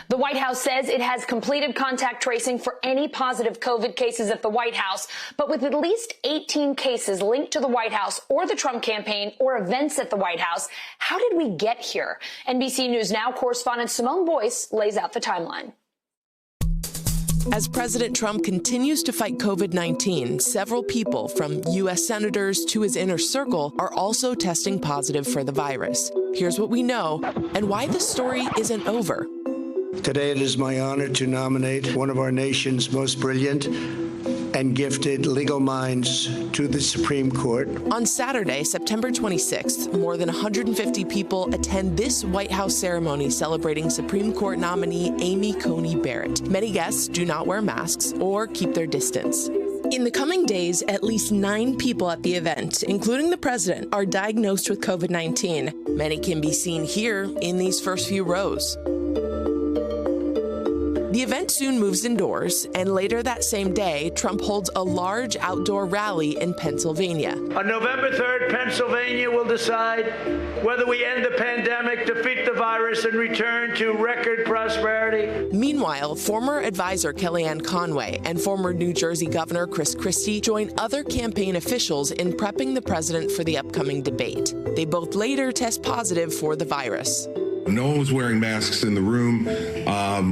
The White House says it has completed contact tracing for any positive COVID cases at the White House, but with at least 18 cases linked to the White House or the Trump campaign or events at the White House, how did we get here? NBC News Now correspondent Simone Boyce lays out the timeline. As President Trump continues to fight COVID-19, several people, from U.S. senators to his inner circle, are also testing positive for the virus. Here's what we know and why the story isn't over. Today it is my honor to nominate one of our nation's most brilliant and gifted legal minds to the Supreme Court. On Saturday, September 26th, more than 150 people attend this White House ceremony celebrating Supreme Court nominee Amy Coney Barrett. Many guests do not wear masks or keep their distance. In the coming days, at least 9 people at the event, including the president, are diagnosed with COVID-19. Many can be seen here in these first few rows. The event soon moves indoors, and later that same day, Trump holds a large outdoor rally in Pennsylvania. On November 3rd, Pennsylvania will decide whether we end the pandemic, defeat the virus, and return to record prosperity. Meanwhile, former advisor Kellyanne Conway and former New Jersey Governor Chris Christie join other campaign officials in prepping the president for the upcoming debate. They both later test positive for the virus. No one was wearing masks in the room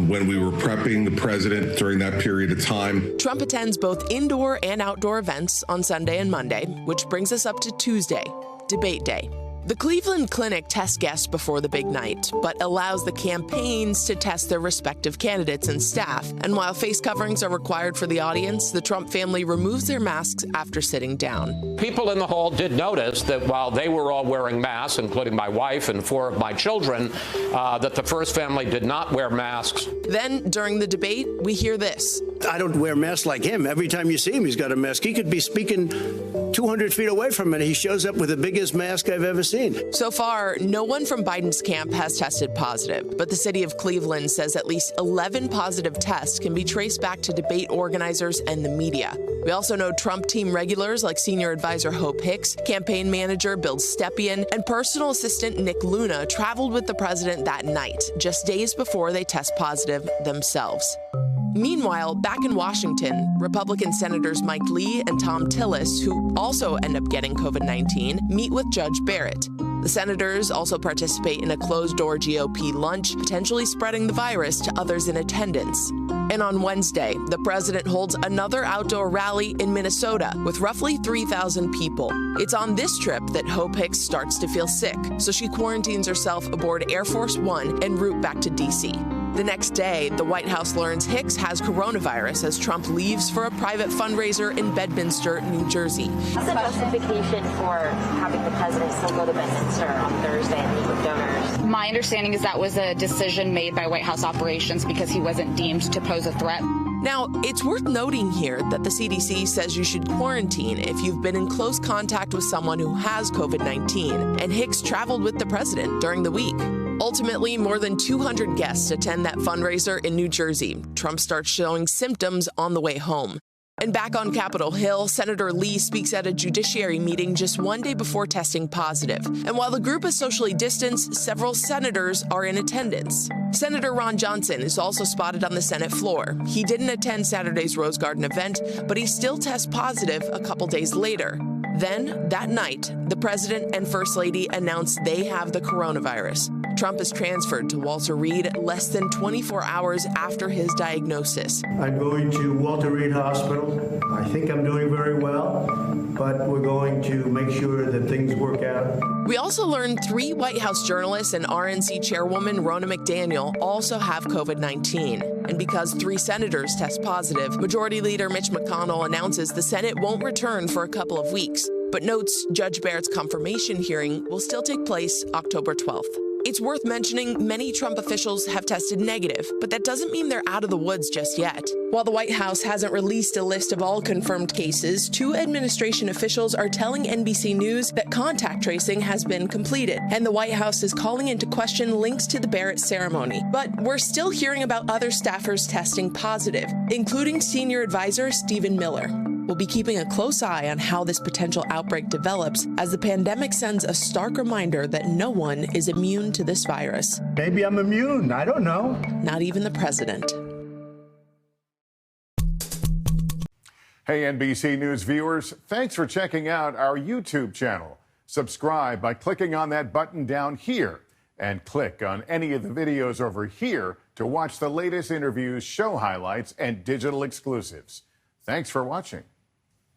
when we were prepping the president during that period of time. Trump attends both indoor and outdoor events on Sunday and Monday, which brings us up to Tuesday, debate day. The Cleveland Clinic tests guests before the big night, but allows the campaigns to test their respective candidates and staff. And while face coverings are required for the audience, the Trump family removes their masks after sitting down. People in the hall did notice that while they were all wearing masks, including my wife and 4 of my children, that the first family did not wear masks. Then, during the debate, we hear this. I don't wear masks like him. Every time you see him, he's got a mask. He could be speaking 200 feet away from it. He shows up with the biggest mask I've ever seen. So far, no one from Biden's camp has tested positive, but the city of Cleveland says at least 11 positive tests can be traced back to debate organizers and the media. We also know Trump team regulars like senior advisor Hope Hicks, campaign manager Bill Stepien, and personal assistant Nick Luna traveled with the president that night, just days before they test positive themselves. Meanwhile, back in Washington, Republican Senators Mike Lee and Tom Tillis, who also end up getting COVID-19, meet with Judge Barrett. The senators also participate in a closed-door GOP lunch, potentially spreading the virus to others in attendance. And on Wednesday, the president holds another outdoor rally in Minnesota with roughly 3,000 people. It's on this trip that Hope Hicks starts to feel sick, so she quarantines herself aboard Air Force One en route back to D.C. The next day, the White House learns Hicks has coronavirus as Trump leaves for a private fundraiser in Bedminster, New Jersey. What's the justification for having the president still go to Bedminster on Thursday and meet with donors? My understanding is that was a decision made by White House operations because he wasn't deemed to pose a threat. Now, it's worth noting here that the CDC says you should quarantine if you've been in close contact with someone who has COVID-19, and Hicks traveled with the president during the week. Ultimately, more than 200 guests attend that fundraiser in New Jersey. Trump starts showing symptoms on the way home. And back on Capitol Hill, Senator Lee speaks at a judiciary meeting just one day before testing positive. And while the group is socially distanced, several senators are in attendance. Senator Ron Johnson is also spotted on the Senate floor. He didn't attend Saturday's Rose Garden event, but he still tests positive a couple days later. Then, that night, the president and first lady announced they have the coronavirus. Trump is transferred to Walter Reed less than 24 hours after his diagnosis. I'm going to Walter Reed Hospital. I think I'm doing very well, but we're going to make sure that things work out. We also learned 3 White House journalists and RNC chairwoman Ronna McDaniel also have COVID-19. And because 3 senators test positive, Majority Leader Mitch McConnell announces the Senate won't return for a couple of weeks, but notes Judge Barrett's confirmation hearing will still take place October 12th. It's worth mentioning many Trump officials have tested negative, but that doesn't mean they're out of the woods just yet. While the White House hasn't released a list of all confirmed cases, 2 administration officials are telling NBC News that contact tracing has been completed, and the White House is calling into question links to the Barrett ceremony. But we're still hearing about other staffers testing positive, including senior advisor Stephen Miller. We'll be keeping a close eye on how this potential outbreak develops as the pandemic sends a stark reminder that no one is immune to this virus. Maybe I'm immune. I don't know. Not even the president. Hey, NBC News viewers, thanks for checking out our YouTube channel. Subscribe by clicking on that button down here and click on any of the videos over here to watch the latest interviews, show highlights, and digital exclusives. Thanks for watching.